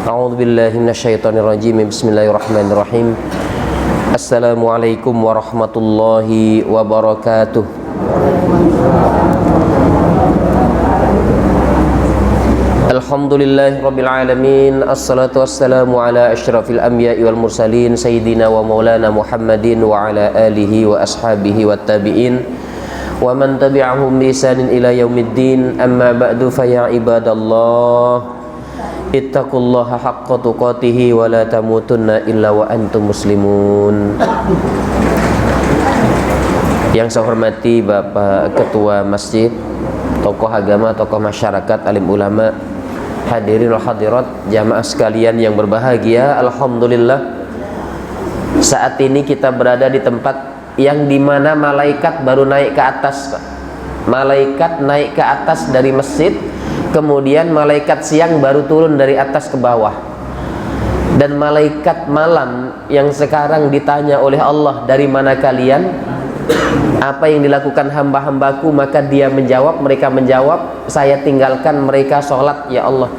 A'udzubillahi minasyaitonirrajim. Bismillahirrahmanirrahim. Assalamualaikum warahmatullahi wabarakatuh. Alhamdulillahi rabbil alamin. Assalatu wassalamu ala asyrafil anbiya'i wal mursalin sayyidina wa maulana Muhammadin wa ala alihi wa ashabihi wat tabi'in wa man tabi'ahum bi ihsanin ila yaumiddin. Amma ba'du, fa ya ibadallah, ittaqullaha haqqa tuqatih wa la tamutunna illa wa antum muslimun. Yang saya hormati Bapak Ketua Masjid, tokoh agama, tokoh masyarakat, alim ulama, hadirin wal hadirat, jamaah sekalian yang berbahagia. Alhamdulillah, saat ini kita berada di tempat yang dimana malaikat baru naik ke atas. Malaikat naik ke atas dari masjid, kemudian malaikat siang baru turun dari atas ke bawah. Dan malaikat malam yang sekarang ditanya oleh Allah, dari mana kalian? Apa yang dilakukan hamba-hambaku? Maka dia menjawab, mereka menjawab, saya tinggalkan mereka sholat ya Allah.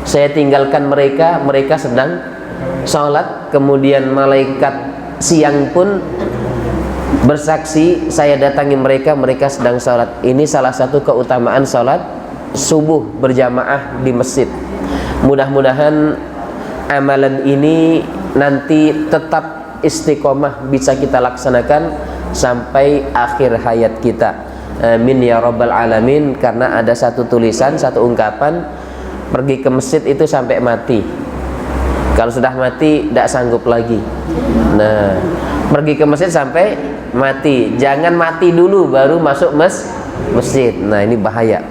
Saya tinggalkan mereka, mereka sedang sholat. Kemudian malaikat siang pun bersaksi, saya datangi mereka, mereka sedang sholat. Ini salah satu keutamaan sholat subuh berjamaah di masjid. Mudah-mudahan amalan ini nanti tetap istiqomah bisa kita laksanakan sampai akhir hayat kita. Amin ya rabbal alamin. Karena ada satu tulisan, satu ungkapan, pergi ke masjid itu sampai mati. Kalau sudah mati tidak sanggup lagi. Nah, pergi ke masjid sampai mati. Jangan mati dulu baru masuk masjid. Nah, ini bahaya.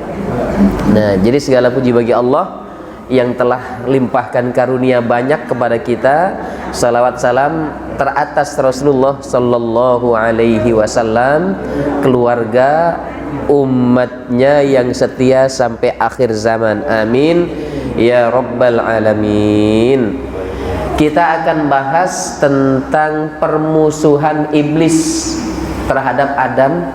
Nah, jadi segala puji bagi Allah yang telah limpahkan karunia banyak kepada kita. Salawat salam teratas Rasulullah sallallahu alaihi wasallam, keluarga, umatnya yang setia sampai akhir zaman. Amin ya rabbal alamin. Kita akan bahas tentang permusuhan iblis terhadap Adam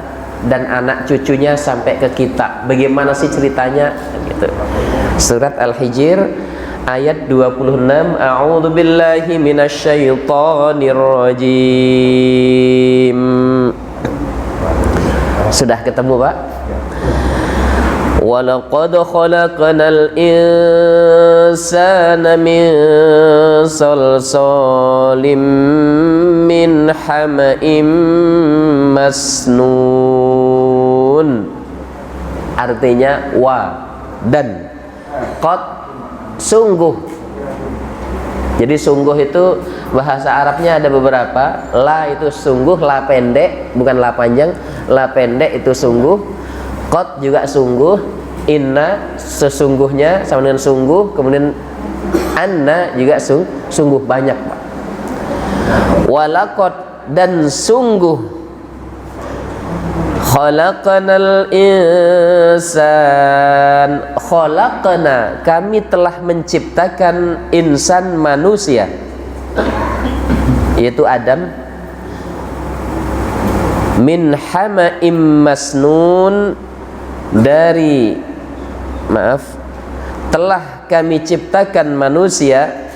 dan anak cucunya sampai ke kita. Bagaimana sih ceritanya? Gitu. Surat Al-Hijr ayat 26. A'udzu billahi minasyaitonir rajim. Sudah ketemu, Pak? Walaqad khalaqnal insana min salsalim min hama'im masnun. Artinya wa dan qad, sungguh. Jadi sungguh itu bahasa Arabnya ada beberapa. La itu sungguh, la pendek, bukan la panjang. La pendek itu sungguh. Qad juga sungguh. Inna sesungguhnya sama dengan sungguh. Kemudian anna juga sungguh, banyak, Pak. Walaqad, dan sungguh, khalaqanal insan, khalaqana, kami telah menciptakan insan, manusia, yaitu Adam, min hama'im masnun, dari, telah kami ciptakan manusia,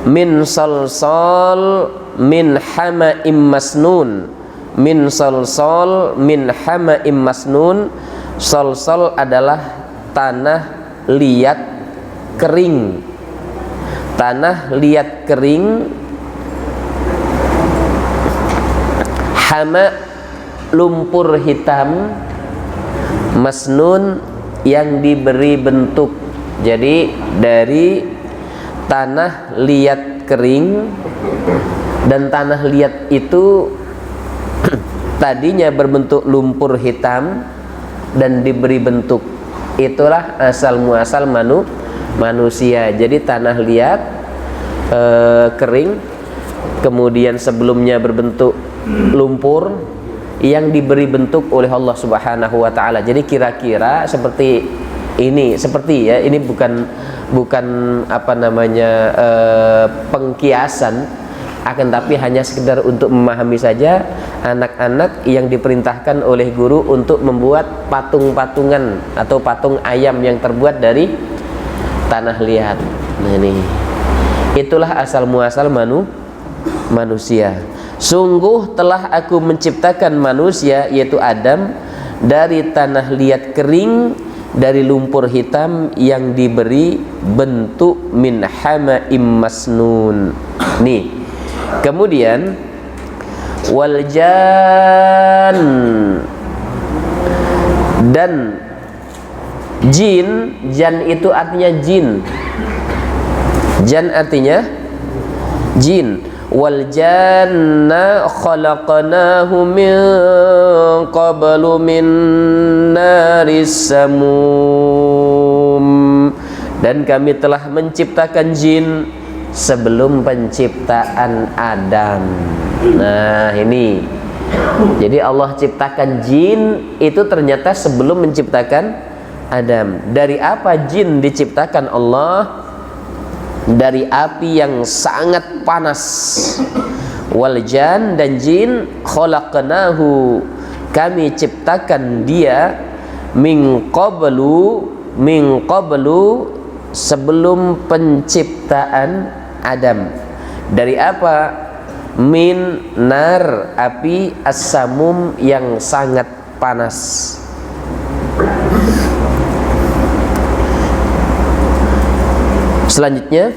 min salsal min hama'im masnun. Min salsal min hama'im masnun. Salsal adalah tanah liat kering. Tanah liat kering. Hama, lumpur hitam. Masnun, yang diberi bentuk. Jadi dari tanah liat kering, dan tanah liat itu tadinya berbentuk lumpur hitam dan diberi bentuk. Itulah asal muasal manusia. Jadi tanah liat kering, kemudian sebelumnya berbentuk lumpur yang diberi bentuk oleh Allah Subhanahu wa taala. Jadi kira-kira seperti ini, ini bukan apa namanya pengkiasan, akan tapi hanya sekedar untuk memahami saja. Anak-anak yang diperintahkan oleh guru untuk membuat patung-patungan atau patung ayam yang terbuat dari tanah liat. Nah ini, itulah asal muasal manusia. Sungguh telah aku menciptakan manusia, yaitu Adam, dari tanah liat kering, dari lumpur hitam yang diberi bentuk min hama'im masnun. Nih, kemudian wal jan, dan jin. Jan itu artinya jin. Jan artinya jin. Wal janna khalaqnahu min qablu min naris samum, dan kami telah menciptakan jin sebelum penciptaan Adam. Nah ini, jadi Allah ciptakan jin itu ternyata sebelum menciptakan Adam. Dari apa jin diciptakan Allah? Dari api yang sangat panas. Wal jan, dan jin, khalaqnahu, kami ciptakan dia, min qablu, sebelum penciptaan Adam. Dari apa? Min nar, api, as-samum, yang sangat panas. Selanjutnya,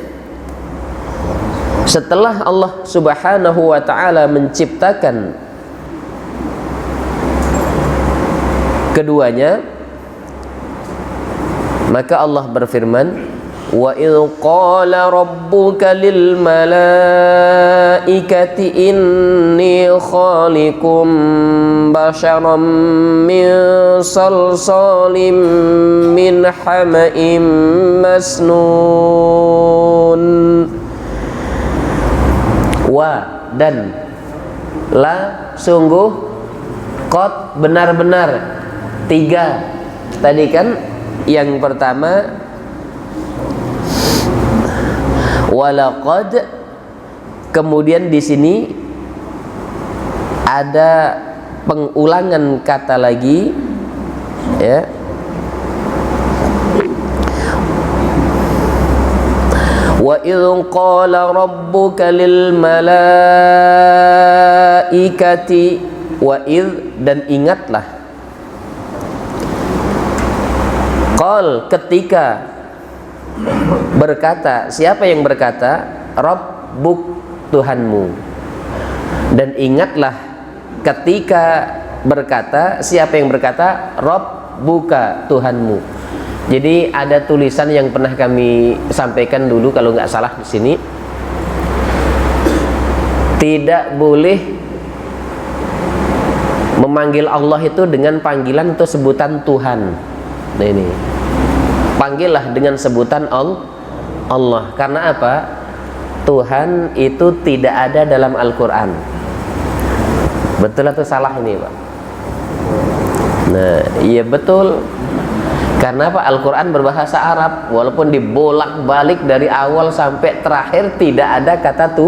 setelah Allah Subhanahu wa ta'ala menciptakan keduanya, maka Allah berfirman, wa idh qala rabbuka lil malaikati inni khaliqum basharam min salsalim min hama'im masnun. Wa, dan, la, sungguh, qad, benar-benar. 3 tadi kan. Yang pertama walaqad, kemudian di sini ada pengulangan kata lagi, ya. Wa idh qala rabbuka lil malaikati, wa idh, dan ingatlah. Qal, ketika, berkata. Siapa yang berkata? Rabbuk, Tuhanmu. Dan ingatlah ketika berkata. Siapa yang berkata? Rabbuka, Tuhanmu. Jadi ada tulisan yang pernah kami sampaikan dulu, kalau nggak salah di sini, tidak boleh memanggil Allah itu dengan panggilan atau sebutan Tuhan. Nah ini, panggillah dengan sebutan Allah. Karena apa? Tuhan itu tidak ada dalam Al-Quran. Betul atau salah ini, Pak? Nah, iya betul. Karena apa? Al-Quran berbahasa Arab, walaupun dibolak-balik dari awal sampai terakhir tidak ada kata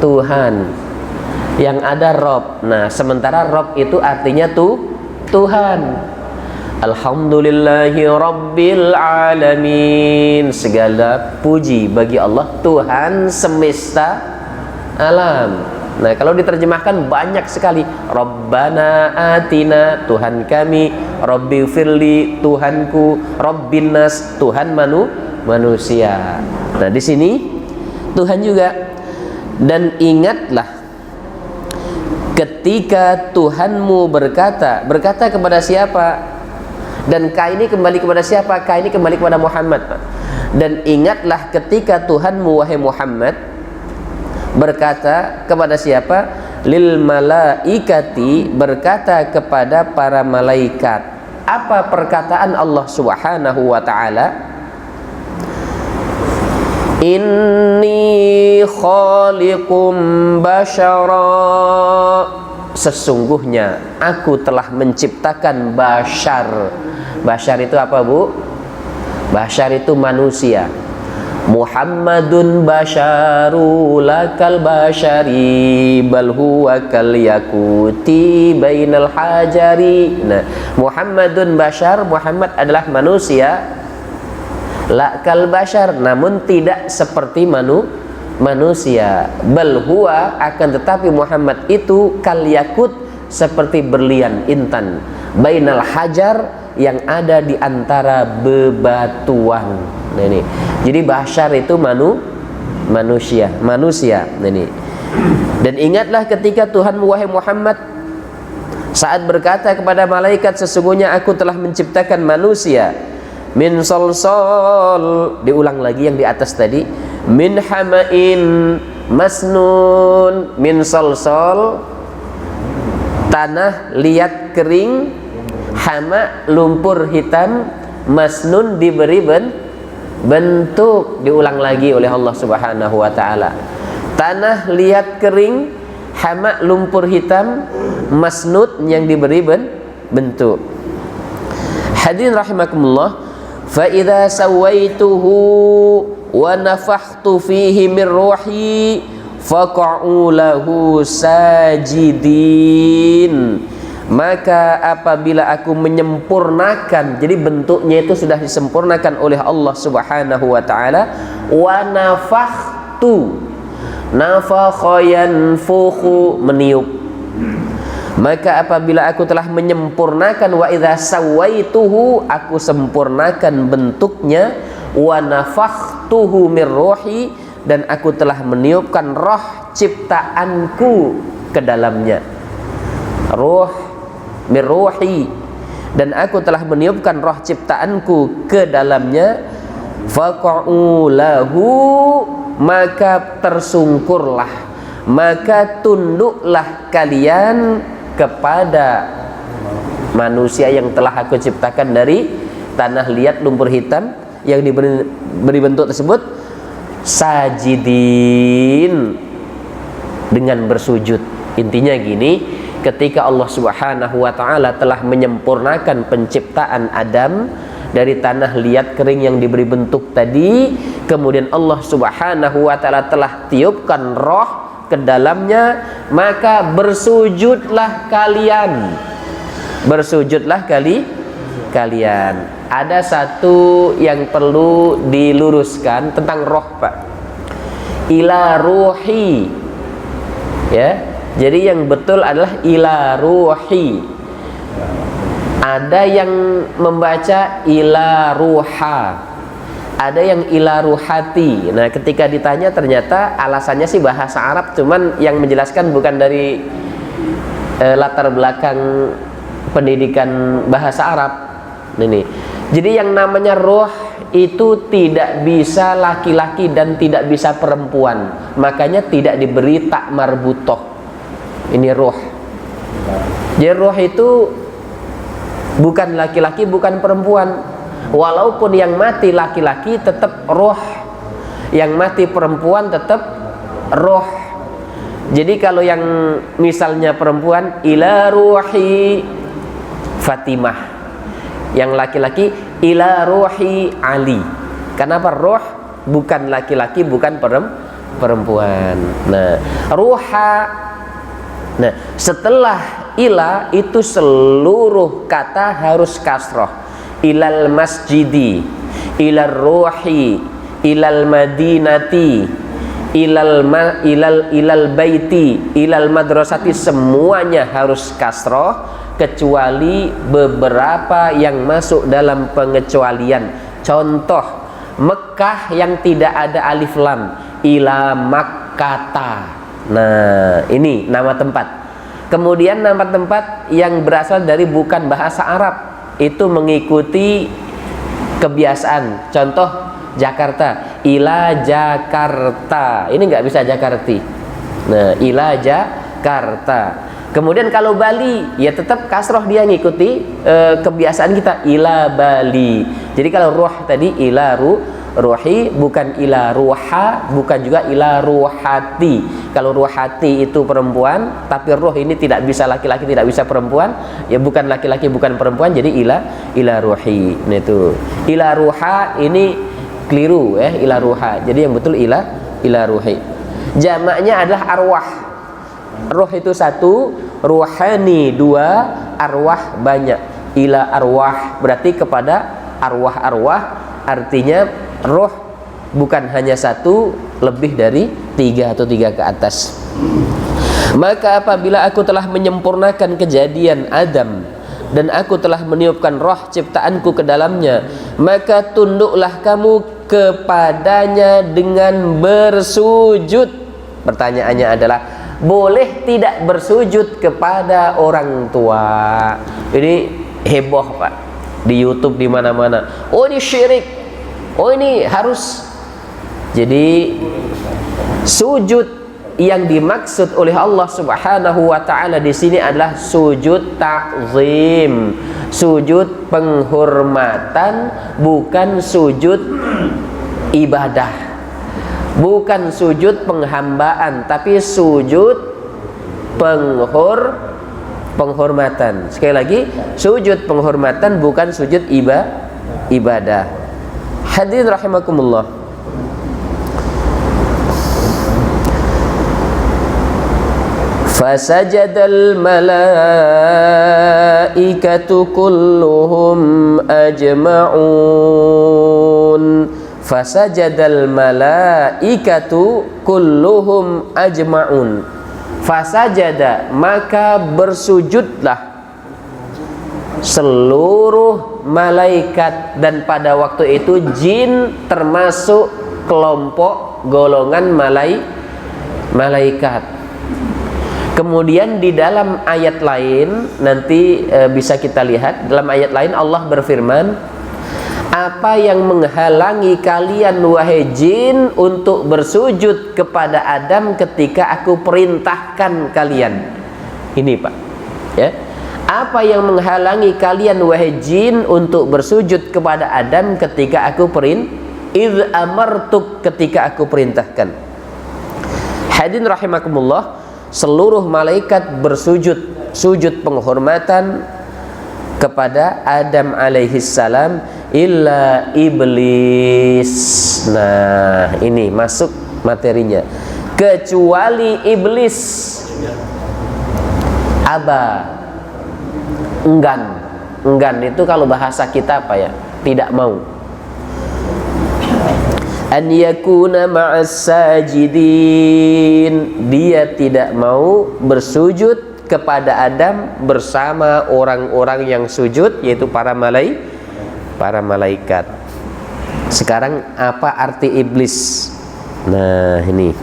Tuhan. Yang ada Rob. Nah, sementara Rob itu artinya Tuhan. Alhamdulillahi Rabbil Alamin, segala puji bagi Allah, Tuhan semesta alam. Nah, kalau diterjemahkan banyak sekali. Rabbana atina, Tuhan kami. Rabbi firli, Tuhanku. Rabbin nas, Tuhan manusia. Nah, di sini Tuhan juga. Dan ingatlah ketika Tuhanmu berkata kepada siapa? Dan ka ini kembali kepada siapa? Ka ini kembali kepada Muhammad. Dan ingatlah ketika Tuhanmu, wahai Muhammad, berkata kepada siapa? Lil malaikati, berkata kepada para malaikat. Apa perkataan Allah Subhanahu wa ta'ala? Inni khaliqum basyara, sesungguhnya aku telah menciptakan bashar. Bashar itu apa, Bu? Bashar itu manusia. Muhammadun basyaru lakal basyari bal huwa kal yakuti bainal hajari. Nah, Muhammadun basyar, Muhammad adalah manusia. La kal bashar, namun tidak seperti manusia. Bal huwa, akan tetapi Muhammad itu kal yakut, seperti berlian intan, bainal hajar, yang ada di antara bebatuan. Nah ini. Jadi bashar itu manusia. Nah ini. Dan ingatlah ketika Tuhan wahai Muhammad saat berkata kepada malaikat, sesungguhnya aku telah menciptakan manusia min solsol, diulang lagi yang di atas tadi, min hamain masnun, min solsol tanah liat kering, hama lumpur hitam, masnun diberi bentuk, diulang lagi oleh Allah Subhanahu wa taala. Tanah liat kering, hama lumpur hitam, masnud yang diberi bentuk. Hadirin rahimakumullah, fa idza sawaituhu wa nafakhtu fihi min ruhi faqa'u lahu sajidin. Maka apabila aku menyempurnakan, jadi bentuknya itu sudah disempurnakan oleh Allah Subhanahu wa taala. Wa nafakhtu, nafakha yanfukhu, meniup. Maka apabila aku telah menyempurnakan, wa idza sawaituhu, aku sempurnakan bentuknya, wa nafakhtuhu mir ruhi, dan aku telah meniupkan roh ciptaanku ke dalamnya. Ruh mir ruhi, dan aku telah meniupkan roh ciptaanku ke dalamnya. Faqa'u lahu, maka tersungkurlah, maka tunduklah kalian kepada manusia yang telah aku ciptakan dari tanah liat lumpur hitam yang diberi bentuk tersebut, sajidin, dengan bersujud. Intinya gini, ketika Allah Subhanahu wa taala telah menyempurnakan penciptaan Adam dari tanah liat kering yang diberi bentuk tadi, kemudian Allah Subhanahu wa taala telah tiupkan roh ke dalamnya, maka bersujudlah kalian. Bersujudlah kalian. Ada satu yang perlu diluruskan tentang roh, Pak. Ila ruhi. Ya. Jadi yang betul adalah ila ruhi. Ada yang membaca ila ruha, ada yang ila ruhati. Nah, ketika ditanya ternyata alasannya sih bahasa Arab, cuman yang menjelaskan bukan dari latar belakang pendidikan bahasa Arab. Ini. Jadi yang namanya roh itu tidak bisa laki-laki dan tidak bisa perempuan. Makanya tidak diberi tak marbutoh. Ini roh. Jadi roh itu bukan laki-laki, bukan perempuan. Walaupun yang mati laki-laki tetap roh, yang mati perempuan tetap roh. Jadi kalau yang misalnya perempuan ila ruhi Fatimah, yang laki-laki ila ruhi Ali. Kenapa roh? Bukan laki-laki, bukan perempuan. Nah, ruha. Nah, setelah ila itu seluruh kata harus kasroh. Ilal masjidi, ilal ruhi, ilal madinati, ilal baiti, ilal madrasati, semuanya harus kasroh kecuali beberapa yang masuk dalam pengecualian. Contoh, Mekah yang tidak ada alif lam, ila Makkata. Nah, ini nama tempat. Kemudian nama tempat yang berasal dari bukan bahasa Arab, itu mengikuti kebiasaan. Contoh Jakarta, ila Jakarta. Ini nggak bisa Jakarti. Nah, ila Jakarta. Kemudian kalau Bali, ya tetap kasroh, dia ngikuti kebiasaan kita, ila Bali. Jadi kalau ruh tadi ila ruhi, bukan ila ruha, bukan juga ila ruhati. Kalau ruhati itu perempuan, tapi ruh ini tidak bisa laki-laki, tidak bisa perempuan, ya bukan laki-laki, bukan perempuan, jadi ila ruhi. Nah itu ila ruha ini keliru ya, ila ruha. Jadi yang betul ila ruhi. Jamaknya adalah arwah. Ruh itu satu, ruhani dua, arwah banyak. Ila arwah berarti kepada arwah-arwah artinya roh bukan hanya satu, lebih dari 3 atau 3 ke atas. Maka apabila aku telah menyempurnakan kejadian Adam dan aku telah meniupkan roh ciptaanku ke dalamnya, maka tunduklah kamu kepadanya dengan bersujud. Pertanyaannya adalah, boleh tidak bersujud kepada orang tua? Ini heboh Pak, di YouTube di mana-mana. Oh ini syirik, oh ini harus. Jadi sujud yang dimaksud oleh Allah Subhanahu wa taala di sini adalah sujud ta'zim, sujud penghormatan, bukan sujud ibadah, bukan sujud penghambaan, tapi sujud penghormatan. Sekali lagi, sujud penghormatan, bukan sujud ibadah. Hadirin rahimakumullah. Fasajadal malaikatu kulluhum ajma'un. Fasajadal malaikatu kulluhum ajma'un. Fasajada, maka bersujudlah seluruh malaikat, dan pada waktu itu jin termasuk kelompok golongan malaikat. Kemudian di dalam ayat lain nanti bisa kita lihat, dalam ayat lain Allah berfirman, apa yang menghalangi kalian wahai jin untuk bersujud kepada Adam ketika aku perintahkan kalian? Ini Pak, ya. Apa yang menghalangi kalian wahai jin untuk bersujud kepada Adam ketika aku idz amartuk, ketika aku perintahkan. Hadirin rahimakumullah, seluruh malaikat bersujud, sujud penghormatan kepada Adam alaihissalam, illa iblis. Nah, ini masuk materinya. Kecuali iblis. Aba, enggan itu kalau bahasa kita apa ya? Tidak mau. An yakuna ma'as sajidin, dia tidak mau bersujud kepada Adam bersama orang-orang yang sujud, yaitu para malaikat. Sekarang apa arti iblis? Nah, ini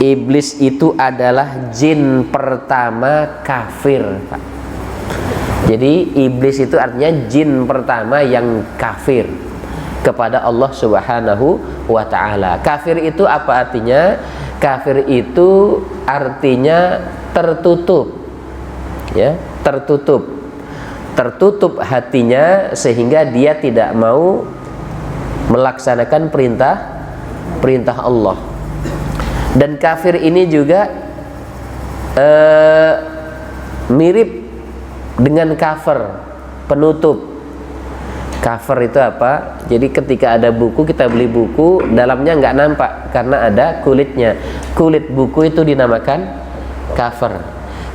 iblis itu adalah jin pertama kafir, Pak. Jadi iblis itu artinya jin pertama yang kafir kepada Allah Subhanahu wa ta'ala. Kafir itu apa artinya? Kafir itu artinya tertutup, ya, tertutup hatinya sehingga dia tidak mau melaksanakan perintah Allah. Dan kafir ini juga mirip dengan kafir, penutup. Cover itu apa? Jadi ketika ada buku, kita beli buku, dalamnya nggak nampak karena ada kulitnya. Kulit buku itu dinamakan cover.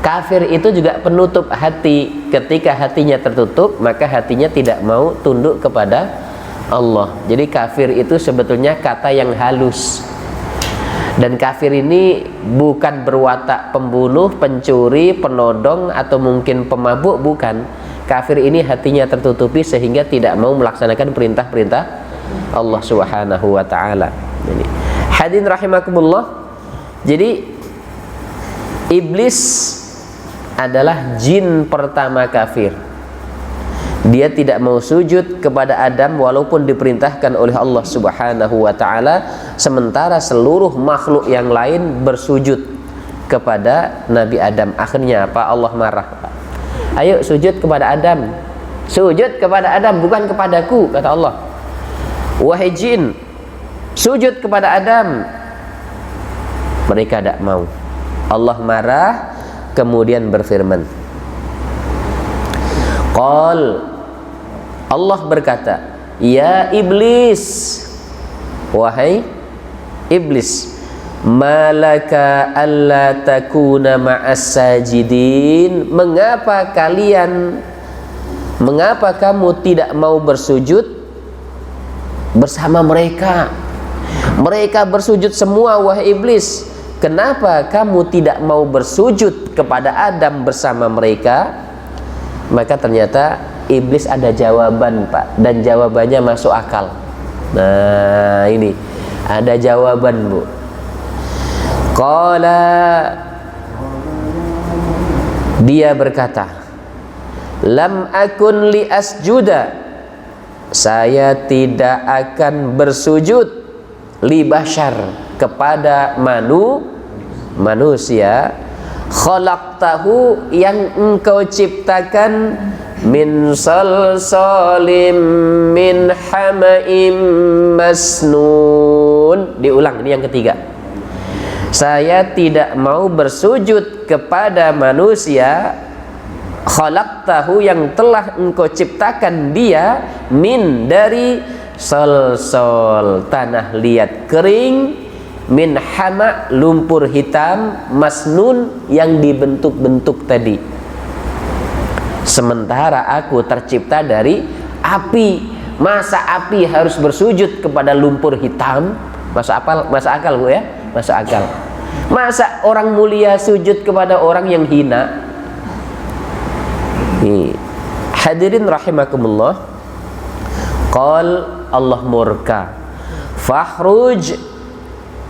Kafir itu juga penutup hati. Ketika hatinya tertutup, maka hatinya tidak mau tunduk kepada Allah. Jadi kafir itu sebetulnya kata yang halus. Dan kafir ini bukan berwatak pembunuh, pencuri, penodong, atau mungkin pemabuk, bukan. Kafir ini hatinya tertutupi sehingga tidak mau melaksanakan perintah-perintah Allah Subhanahu wa ta'ala. Hadirin rahimakumullah. Jadi iblis adalah jin pertama kafir. Dia tidak mau sujud kepada Adam walaupun diperintahkan oleh Allah Subhanahu wa ta'ala, sementara seluruh makhluk yang lain bersujud kepada Nabi Adam. Akhirnya apa? Allah marah. Ayo sujud kepada Adam. Sujud kepada Adam, bukan kepadaku, kata Allah. Wahai jin, sujud kepada Adam. Mereka tidak mau. Allah marah, kemudian berfirman. Allah berkata, ya iblis, wahai iblis, malaka alla takuna ma'as sajidin, mengapa kamu tidak mau bersujud bersama mereka. Mereka bersujud semua, wahai iblis. Kenapa kamu tidak mau bersujud kepada Adam bersama mereka? Maka ternyata iblis ada jawaban, Pak, dan jawabannya masuk akal. Nah, ini ada jawaban, Bu. Qala, dia berkata, lam akun li asjuda, saya tidak akan bersujud li bashar, kepada manusia, khalaqtahu, yang engkau ciptakan, min salsalim min hama'im masnun. Diulang, ini yang ketiga. Saya tidak mau bersujud kepada manusia, khalaqtahu, yang telah engkau ciptakan dia, min, dari salsal, tanah liat kering, min hama, lumpur hitam, masnun, yang dibentuk-bentuk tadi. Sementara aku tercipta dari api. Masa api harus bersujud kepada lumpur hitam? Masuk akal, Bu, ya? Masuk akal. Masa orang mulia sujud kepada orang yang hina? Nih, hadirin rahimakumullah. Qal, Allah murka, fakhruj,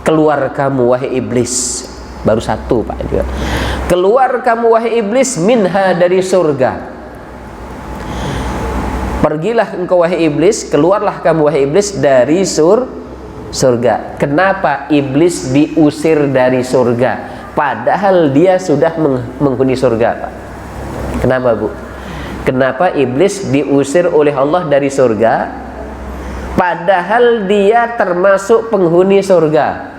keluar kamu wahai iblis. Baru satu, Pak, juga. Keluar kamu wahai iblis, minha, dari surga. Pergilah engkau wahai iblis, keluarlah kamu wahai iblis dari surga. Kenapa iblis diusir dari surga padahal dia sudah menghuni surga, Pak? Kenapa, Bu? Kenapa iblis diusir oleh Allah dari surga padahal dia termasuk penghuni surga?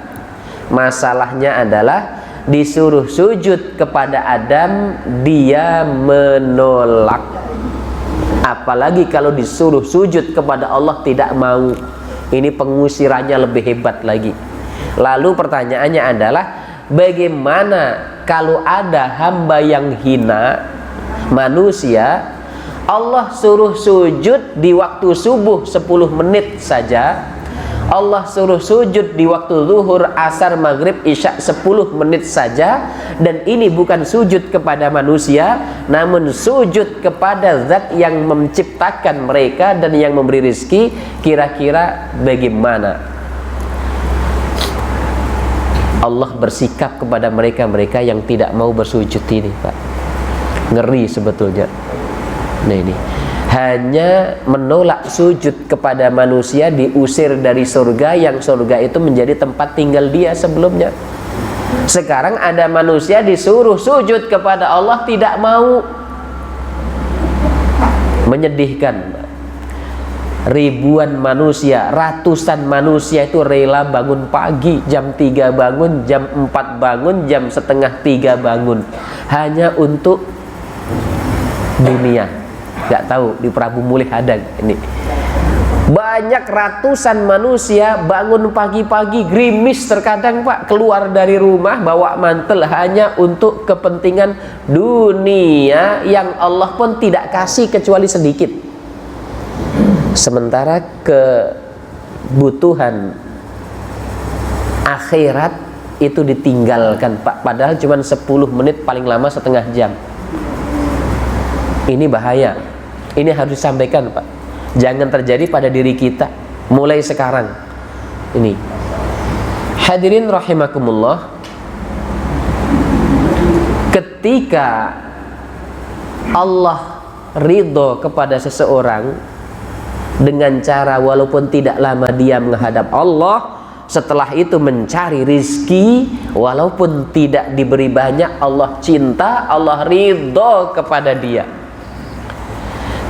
Masalahnya adalah disuruh sujud kepada Adam, dia menolak. Apalagi kalau disuruh sujud kepada Allah tidak mau. Ini pengusirannya lebih hebat lagi. Lalu pertanyaannya adalah, bagaimana kalau ada hamba yang hina, manusia, Allah suruh sujud di waktu subuh 10 menit saja, Allah suruh sujud di waktu zuhur, asar, maghrib, isya 10 menit saja, dan ini bukan sujud kepada manusia, namun sujud kepada zat yang menciptakan mereka dan yang memberi rezeki. Kira-kira bagaimana Allah bersikap kepada mereka-mereka yang tidak mau bersujud ini, Pak? Ngeri sebetulnya. Nah, ini hanya menolak sujud kepada manusia, diusir dari surga, yang surga itu menjadi tempat tinggal dia sebelumnya. Sekarang ada manusia disuruh sujud kepada Allah, tidak mau. Menyedihkan. Ribuan manusia, ratusan manusia itu rela bangun pagi, jam 3 bangun, jam 4 bangun, jam setengah 3 bangun, hanya untuk dunia. Gak tahu di Prabu Mulih ada ini. Banyak ratusan manusia bangun pagi-pagi, gerimis terkadang, Pak, keluar dari rumah bawa mantel hanya untuk kepentingan dunia yang Allah pun tidak kasih kecuali sedikit. Sementara kebutuhan akhirat itu ditinggalkan, Pak, padahal cuma 10 menit, paling lama setengah jam. Ini bahaya. Ini harus disampaikan, Pak. Jangan terjadi pada diri kita mulai sekarang. Ini. Hadirin rahimakumullah. Ketika Allah ridho kepada seseorang dengan cara walaupun tidak lama dia menghadap Allah, setelah itu mencari rizki, walaupun tidak diberi banyak, Allah cinta, Allah ridho kepada dia.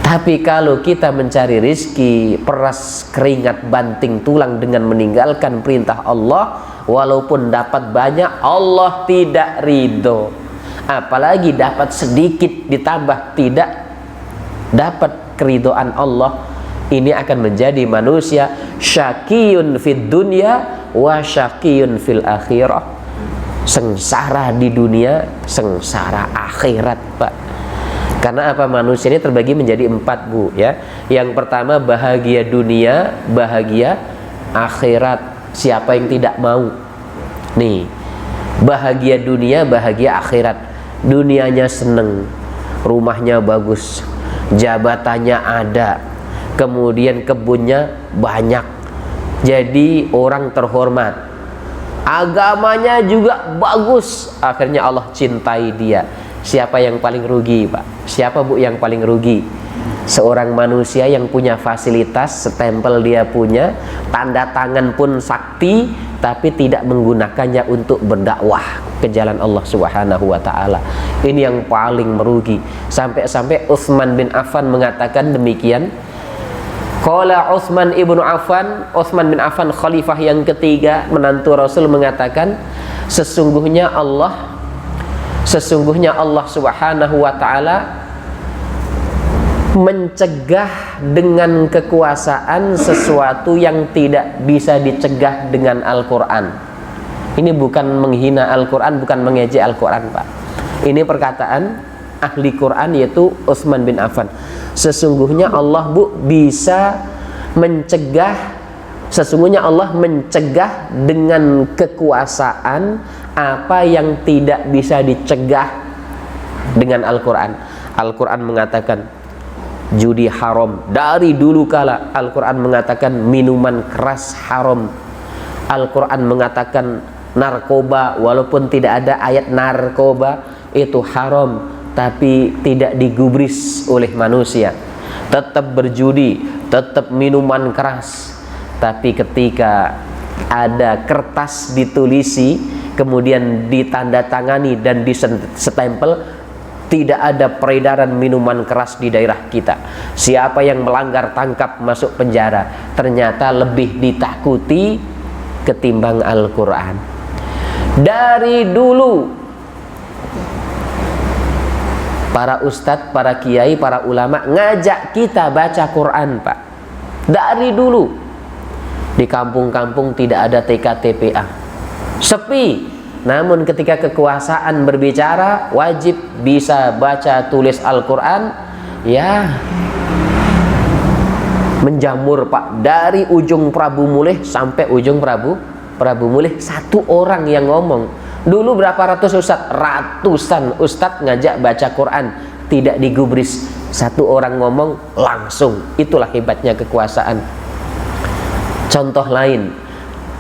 Tapi kalau kita mencari rizki, peras keringat banting tulang dengan meninggalkan perintah Allah, walaupun dapat banyak, Allah tidak ridho. Apalagi dapat sedikit ditambah tidak dapat keridhaan Allah, ini akan menjadi manusia syaqiyun fid dunya wa syaqiyun fil akhirah. Sengsara di dunia, sengsara akhirat, Pak. Karena apa? Manusia ini terbagi menjadi 4, Bu, ya. Yang pertama bahagia dunia, bahagia akhirat. Siapa yang tidak mau? Nih, bahagia dunia, bahagia akhirat. Dunianya seneng, rumahnya bagus, jabatannya ada, kemudian kebunnya banyak, jadi orang terhormat, agamanya juga bagus, akhirnya Allah cintai dia. Siapa yang paling rugi, Pak? Siapa, Bu, yang paling rugi? Seorang manusia yang punya fasilitas, stempel dia punya, tanda tangan pun sakti, tapi tidak menggunakannya untuk berdakwah ke jalan Allah Subhanahu wa taala. Ini yang paling merugi. Sampai-sampai Utsman bin Affan mengatakan demikian. Qala Utsman ibnu Affan, Utsman bin Affan khalifah yang ketiga, menantu Rasul, mengatakan, sesungguhnya Allah Subhanahu wa taala mencegah dengan kekuasaan sesuatu yang tidak bisa dicegah dengan Al-Quran. Ini bukan menghina Al-Quran, bukan mengejek Al-Quran, Pak. Ini perkataan ahli Quran, yaitu Utsman bin Affan. Sesungguhnya Allah, Bu, bisa mencegah, sesungguhnya Allah mencegah dengan kekuasaan apa yang tidak bisa dicegah dengan Al-Quran. Al-Quran mengatakan judi haram. Dari dulu kala Al-Quran mengatakan minuman keras haram. Al-Quran mengatakan narkoba, walaupun tidak ada ayat narkoba, itu haram, tapi tidak digubris oleh manusia. Tetap berjudi, tetap minuman keras. Tapi ketika ada kertas ditulisi, kemudian ditandatangani dan disestempel, tidak ada peredaran minuman keras di daerah kita. Siapa yang melanggar tangkap masuk penjara. Ternyata lebih ditakuti ketimbang Al-Quran. Dari dulu para ustadz, para kiai, para ulama ngajak kita baca Quran, Pak. Dari dulu. Di kampung-kampung tidak ada TK-TPA, sepi. Namun ketika kekuasaan berbicara, wajib bisa baca tulis Al-Quran, ya menjamur, Pak. Dari ujung Prabu Mulih sampai ujung Prabu Mulih, satu orang yang ngomong. Dulu berapa ratus ustadz? Ratusan ustadz ngajak baca Quran, tidak digubris. Satu orang ngomong langsung. Itulah hebatnya kekuasaan. Contoh lain,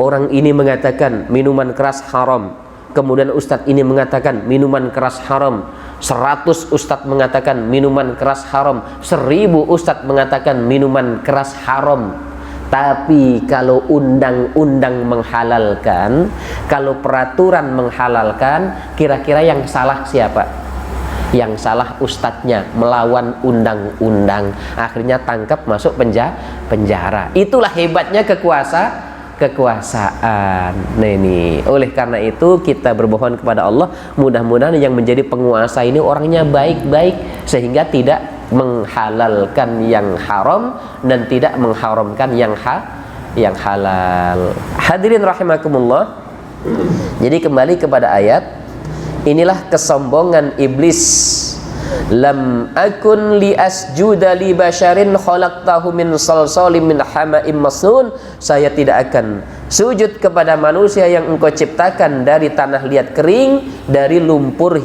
orang ini mengatakan minuman keras haram, kemudian ustadz ini mengatakan minuman keras haram. 100 ustadz mengatakan minuman keras haram, 1000 ustadz mengatakan minuman keras haram. Tapi kalau undang-undang menghalalkan, kalau peraturan menghalalkan, kira-kira yang salah siapa? Yang salah ustadznya, melawan undang-undang, akhirnya tangkap, masuk penjara. Itulah hebatnya kekuasaan. Nah ini, oleh karena itu kita bermohon kepada Allah, mudah-mudahan yang menjadi penguasa ini orangnya baik-baik, sehingga tidak menghalalkan yang haram dan tidak mengharamkan yang halal. Hadirin rahimakumullah. Jadi kembali kepada ayat, inilah kesombongan iblis. Lam akun li asjuda li basharin khalaqtahu min salsalim min hama'im masnun. Saya tidak akan sujud kepada manusia yang engkau ciptakan dari tanah liat kering, dari lumpur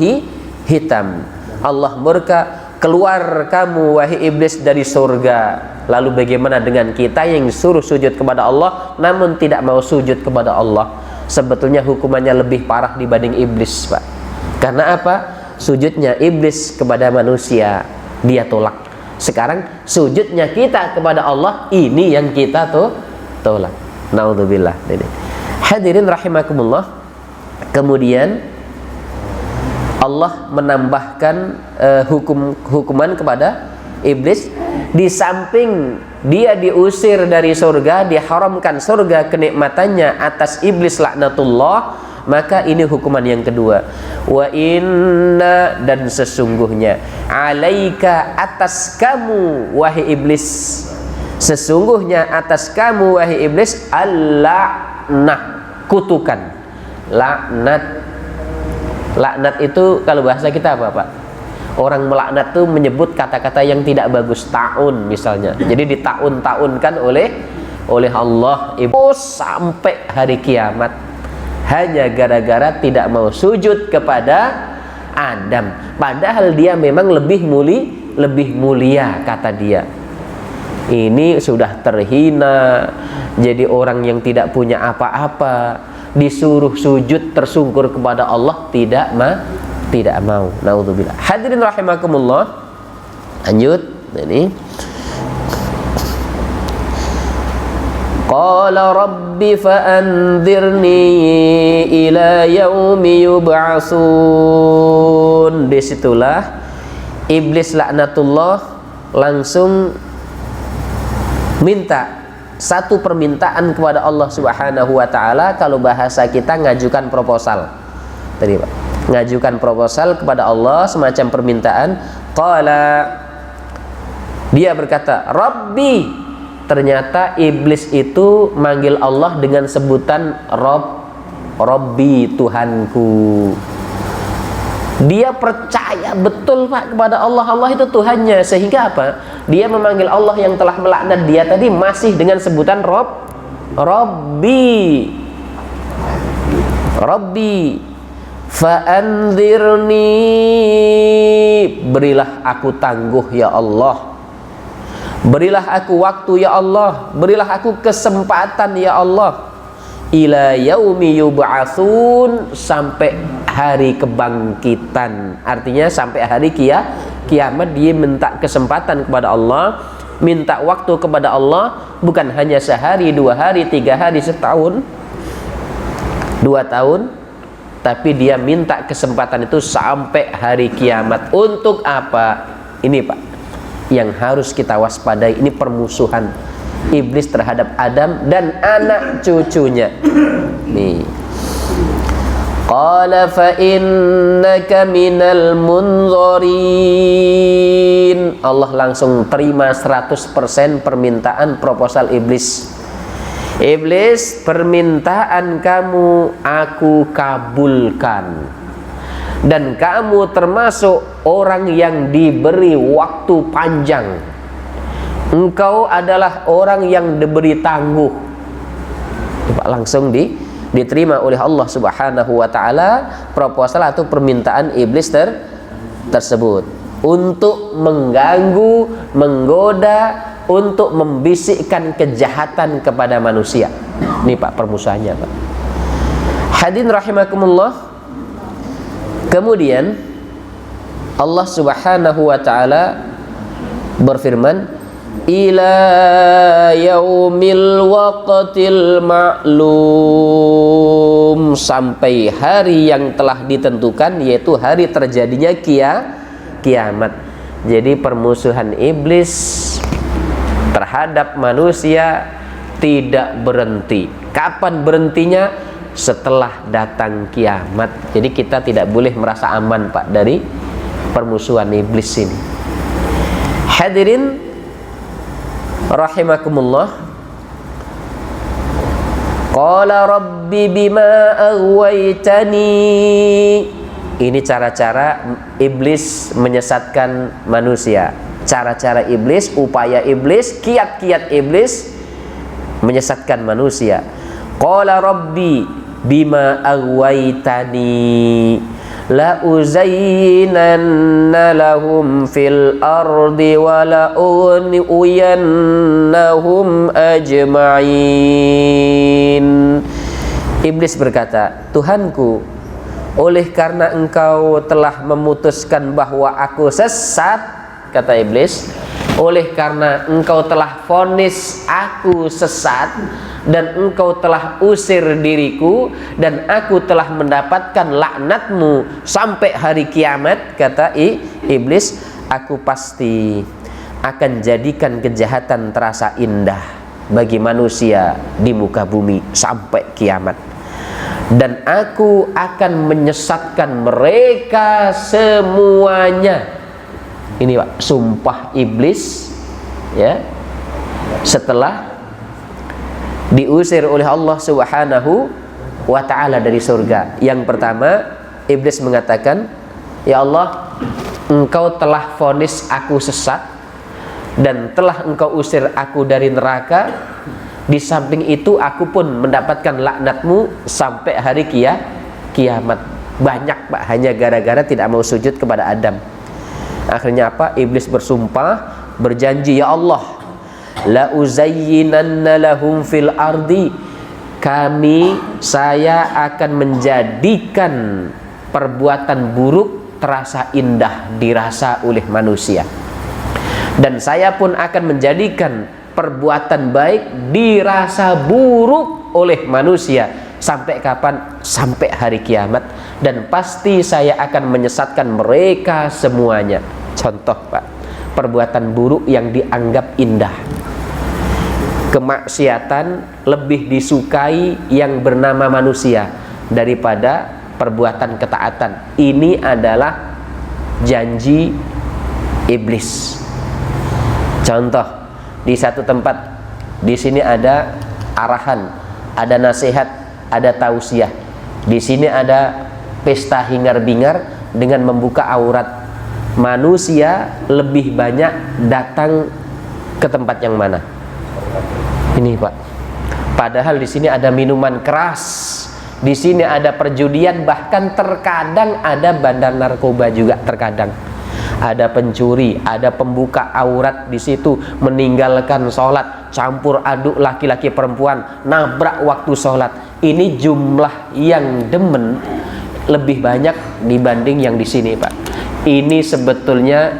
hitam. Allah murka, keluar kamu wahai iblis dari surga. Lalu bagaimana dengan kita yang disuruh sujud kepada Allah namun tidak mau sujud kepada Allah? Sebetulnya hukumannya lebih parah dibanding iblis, Pak. Karena apa? Sujudnya iblis kepada manusia dia tolak. Sekarang sujudnya kita kepada Allah, ini yang kita tolak. Naudzubillah. Hadirin rahimakumullah. Kemudian Allah menambahkan hukuman kepada iblis. Di samping dia diusir dari surga, diharamkan surga kenikmatannya atas iblis laknatullah, maka ini hukuman yang kedua. Wa inna, dan sesungguhnya, alaika, atas kamu wahai iblis, sesungguhnya atas kamu wahai iblis, al-la'nah, kutukan. Laknat itu kalau bahasa kita apa, Pak? Orang melaknat tuh menyebut kata-kata yang tidak bagus, ta'un misalnya. Jadi ditaun-taunkan oleh Allah sampai hari kiamat, hanya gara-gara tidak mau sujud kepada Adam. Padahal dia memang lebih mulia kata dia. Ini sudah terhina, jadi orang yang tidak punya apa-apa, disuruh sujud tersungkur kepada Allah, tidak mau. Naudzubillah. Hadirin rahimakumullah. Lanjut ini. Qala rabbi fa'anzirni ila yaumi yub'atsun. Disitulah iblis laknatullah langsung minta satu permintaan kepada Allah Subhanahu wa taala. Kalau bahasa kita ngajukan proposal. Tadi Pak, ngajukan proposal kepada Allah, semacam permintaan. Qala, dia berkata, Rabbi. Ternyata iblis itu manggil Allah dengan sebutan Rabbi, Tuhanku. Dia percaya betul Pak kepada Allah, Allah itu Tuhannya. Sehingga apa? Dia memanggil Allah yang telah melaknat dia tadi masih dengan sebutan Rabbi. Fa'anzirni, berilah aku tangguh ya Allah. Berilah aku waktu ya Allah. Berilah aku kesempatan ya Allah. Ila yaumi yub'atsun, sampai hari kebangkitan. Artinya sampai hari kiamat. Dia minta kesempatan kepada Allah, minta waktu kepada Allah, bukan hanya sehari, 2 hari, 3 hari, setahun, 2 tahun, tapi dia minta kesempatan itu sampai hari kiamat. Untuk apa? Ini Pak, yang harus kita waspadai. Ini permusuhan iblis terhadap Adam dan anak cucunya. Nih. Qala fa innaka minal munzarin. Allah langsung terima 100% permintaan proposal iblis. Iblis, permintaan kamu aku kabulkan. Dan kamu termasuk orang yang diberi waktu panjang. Engkau adalah orang yang diberi tangguh. Langsung diterima oleh Allah Subhanahu wa taala proposal atau permintaan iblis tersebut untuk mengganggu, menggoda, untuk membisikkan kejahatan kepada manusia. Ini Pak permusuhannya Pak. Hadirin rahimakumullah. Kemudian Allah Subhanahu wa taala berfirman, ila yaumil waqtil ma'lum, sampai hari yang telah ditentukan, yaitu hari terjadinya kiamat. Jadi permusuhan iblis terhadap manusia tidak berhenti. Kapan berhentinya? Setelah datang kiamat. Jadi kita tidak boleh merasa aman Pak dari permusuhan iblis ini. Hadirin rahimakumullah. Qala rabbi bima aghwaytani. Ini cara-cara iblis menyesatkan manusia. Cara-cara iblis, upaya iblis, kiat-kiat iblis menyesatkan manusia. Qala rabbi bima aghwaytani la uzayyinanna lahum fil ardi wa la ughwiyannahum ajma'in. Iblis berkata, Tuhanku, oleh karena engkau telah memutuskan bahwa aku sesat, kata iblis, oleh karena engkau telah vonis aku sesat, dan engkau telah usir diriku, dan aku telah mendapatkan laknatmu sampai hari kiamat, kata iblis, aku pasti akan jadikan kejahatan terasa indah bagi manusia di muka bumi sampai kiamat, dan aku akan menyesatkan mereka semuanya. Ini Pak, sumpah iblis ya, setelah diusir oleh Allah Subhanahu wa ta'ala dari surga. Yang pertama, iblis mengatakan, ya Allah, engkau telah vonis aku sesat dan telah engkau usir aku dari neraka. Di samping itu aku pun mendapatkan laknatmu sampai hari kiamat. Banyak Pak, hanya gara-gara tidak mau sujud kepada Adam. Akhirnya apa? Iblis bersumpah, berjanji, ya Allah, la uzayyinanna lahum fil ardi, saya akan menjadikan perbuatan buruk terasa indah dirasa oleh manusia, dan saya pun akan menjadikan perbuatan baik dirasa buruk oleh manusia. Sampai kapan? Sampai hari kiamat. Dan pasti saya akan menyesatkan mereka semuanya. Contoh Pak, perbuatan buruk yang dianggap indah. Kemaksiatan lebih disukai yang bernama manusia daripada perbuatan ketaatan. Ini adalah janji iblis. Contoh, di satu tempat, di sini ada arahan, ada nasihat, ada tausiah. Di sini ada pesta hingar-bingar dengan membuka aurat. Manusia lebih banyak datang ke tempat yang mana? Ini Pak. Padahal di sini ada minuman keras, di sini ada perjudian, bahkan terkadang ada bandar narkoba juga terkadang. Ada pencuri, ada pembuka aurat di situ, meninggalkan sholat, campur aduk laki-laki perempuan, nabrak waktu sholat. Ini jumlah yang demen lebih banyak dibanding yang di sini Pak. Ini sebetulnya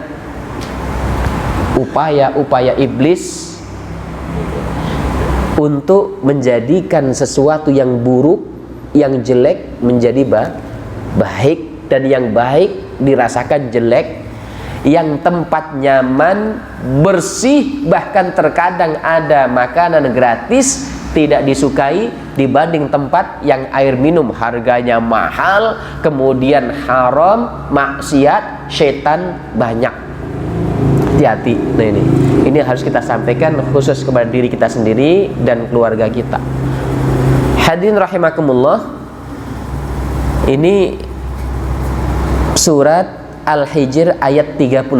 upaya-upaya iblis untuk menjadikan sesuatu yang buruk, yang jelek menjadi baik, dan yang baik dirasakan jelek. Yang tempat nyaman, bersih, bahkan terkadang ada makanan gratis tidak disukai dibanding tempat yang air minum harganya mahal, kemudian haram, maksiat, setan banyak. Hati-hati. Nah ini harus kita sampaikan khusus kepada diri kita sendiri dan keluarga kita. Hadirin rahimakumullah, ini surat Al-Hijr ayat 39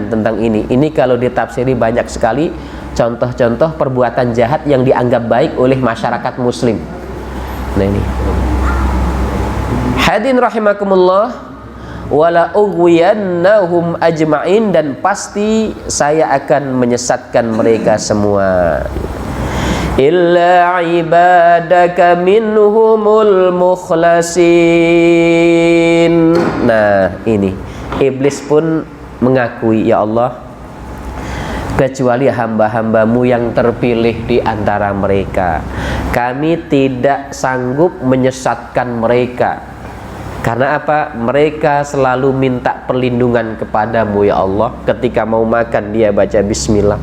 tentang ini. Ini kalau ditafsiri banyak sekali contoh-contoh perbuatan jahat yang dianggap baik oleh masyarakat muslim. Nah ini. Hadirin rahimakumullah, wala ughwiyannahum ajma'in, dan pasti saya akan menyesatkan mereka semua. Illa ibadaka minhumul mukhlasin. Nah ini iblis pun mengakui, ya Allah, kecuali hamba-hambamu yang terpilih di antara mereka, kami tidak sanggup menyesatkan mereka. Karena apa? Mereka selalu minta perlindungan kepadamu, ya Allah. Ketika mau makan dia baca bismillah.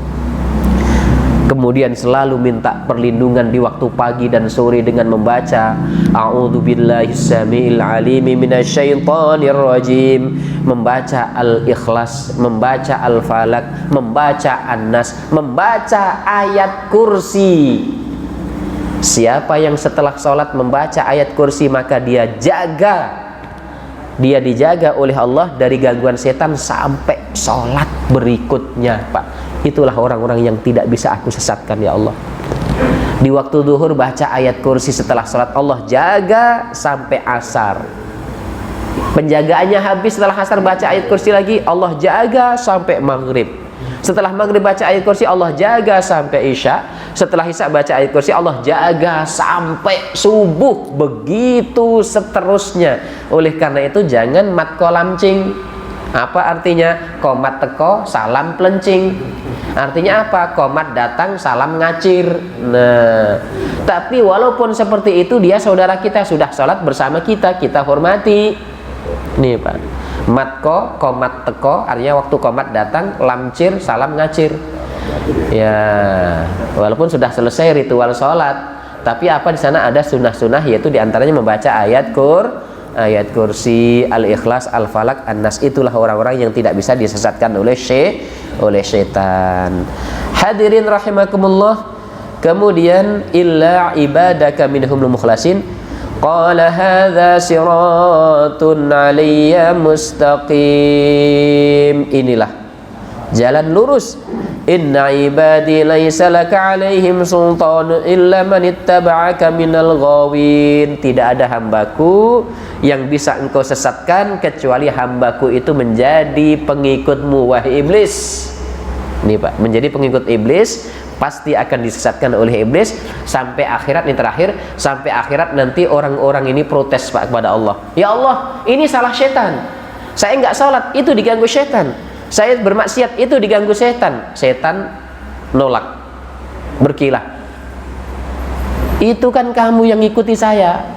Kemudian selalu minta perlindungan di waktu pagi dan sore dengan membaca A'udzubillahi samiil alimi minasyaitonir rajim, membaca Al-Ikhlas, membaca Al-Falak, membaca An-Nas, membaca ayat kursi. Siapa yang setelah sholat membaca ayat kursi, maka dia dijaga oleh Allah dari gangguan setan sampai sholat berikutnya Pak. Itulah orang-orang yang tidak bisa aku sesatkan, ya Allah. Di waktu duhur baca ayat kursi, setelah sholat Allah jaga sampai asar. Penjagaannya habis, setelah asar baca ayat kursi lagi, Allah jaga sampai maghrib. Setelah maghrib baca ayat kursi, Allah jaga sampai isya. Setelah isya baca ayat kursi, Allah jaga sampai subuh. Begitu seterusnya. Oleh karena itu jangan mat kolamcing. Apa artinya? Komat teko, salam pelencing. Artinya apa? Komat datang, salam ngacir. Nah, tapi walaupun seperti itu, dia saudara kita, sudah sholat bersama kita, kita hormati. Nih Pak, matko, komat teko, artinya waktu komat datang, lamcir, salam ngacir. Ya, walaupun sudah selesai ritual sholat, tapi apa di sana ada sunnah-sunnah, yaitu diantaranya membaca ayat kursi, Al-Ikhlas, Al-Falak, An-Nas. Itulah orang-orang yang tidak bisa disesatkan oleh syaitan. Hadirin rahimakumullah. Kemudian illa ibadaka minhumul mukhlasin Qala hadza siratun 'alayya mustaqim. Inilah jalan lurus. Inna ibadi laisa laka 'alaihim sultan illa man ittaba'aka minal ghawin. Tidak ada hambaku yang bisa engkau sesatkan kecuali hambaku itu menjadi pengikutmu wahai iblis. Ini Pak, menjadi pengikut iblis pasti akan disesatkan oleh iblis sampai akhirat. Ini terakhir, sampai akhirat nanti orang-orang ini protes Pak kepada Allah. Ya Allah, ini salah setan. Saya nggak sholat, itu diganggu setan. Saya bermaksiat, itu diganggu setan. Setan nolak, berkilah. Itu kan kamu yang ngikuti saya.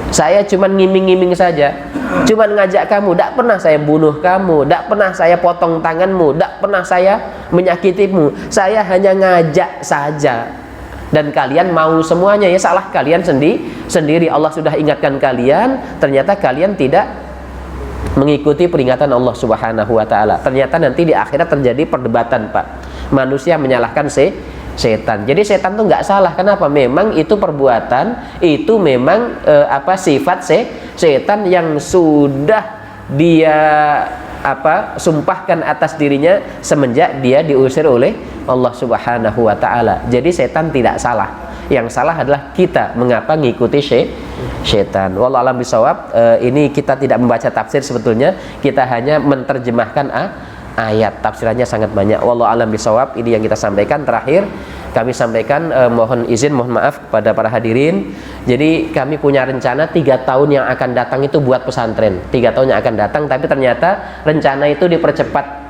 Saya cuma ngiming-ngiming saja, cuma ngajak kamu. Tidak pernah saya bunuh kamu, tidak pernah saya potong tanganmu, tidak pernah saya menyakitimu. Saya hanya ngajak saja. Dan kalian mau semuanya. Ya salah kalian sendiri. Allah sudah ingatkan kalian, ternyata kalian tidak mengikuti peringatan Allah Subhanahu wa taala. Ternyata nanti di akhirat terjadi perdebatan, Pak. Manusia menyalahkan setan. Jadi setan tuh nggak salah. Kenapa? Memang itu perbuatan, itu memang sifat setan yang sudah dia sumpahkan atas dirinya semenjak dia diusir oleh Allah Subhanahu wa taala. Jadi setan tidak salah. Yang salah adalah kita mengapa ngikuti setan. Wallahu a'lam bishawab. Ini kita tidak membaca tafsir sebetulnya, kita hanya menerjemahkan ayat. Tafsirannya sangat banyak. Wallahu a'lam bishawab. Ini yang kita sampaikan. Terakhir kami sampaikan, mohon maaf kepada para hadirin. Jadi kami punya rencana 3 tahun yang akan datang itu buat pesantren. 3 tahun yang akan datang, tapi ternyata rencana itu dipercepat,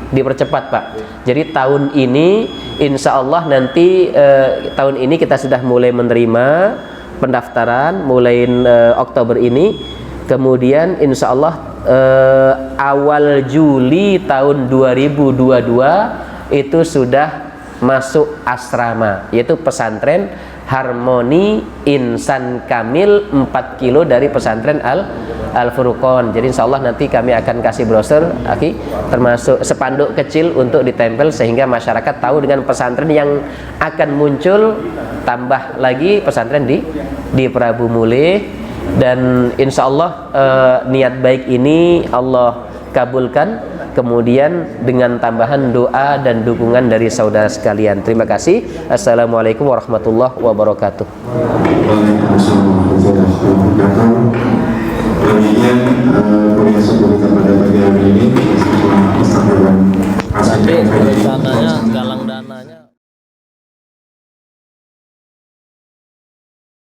dipercepat Pak. Jadi tahun ini insya Allah nanti tahun ini kita sudah mulai menerima pendaftaran mulai Oktober ini. Kemudian insya Allah awal Juli tahun 2022 itu sudah masuk asrama, yaitu pesantren Harmoni Insan Kamil 4 kilo dari pesantren Al-Furqon. Jadi insya Allah nanti kami akan kasih brosur, termasuk spanduk kecil untuk ditempel sehingga masyarakat tahu dengan pesantren yang akan muncul. Tambah lagi pesantren di Prabu Mulih. Dan insya Allah niat baik ini Allah kabulkan, kemudian dengan tambahan doa dan dukungan dari saudara sekalian. Terima kasih. Assalamualaikum warahmatullahi wabarakatuh. Demikian kuliah kita pada pagi hari ini. Tapi rencananya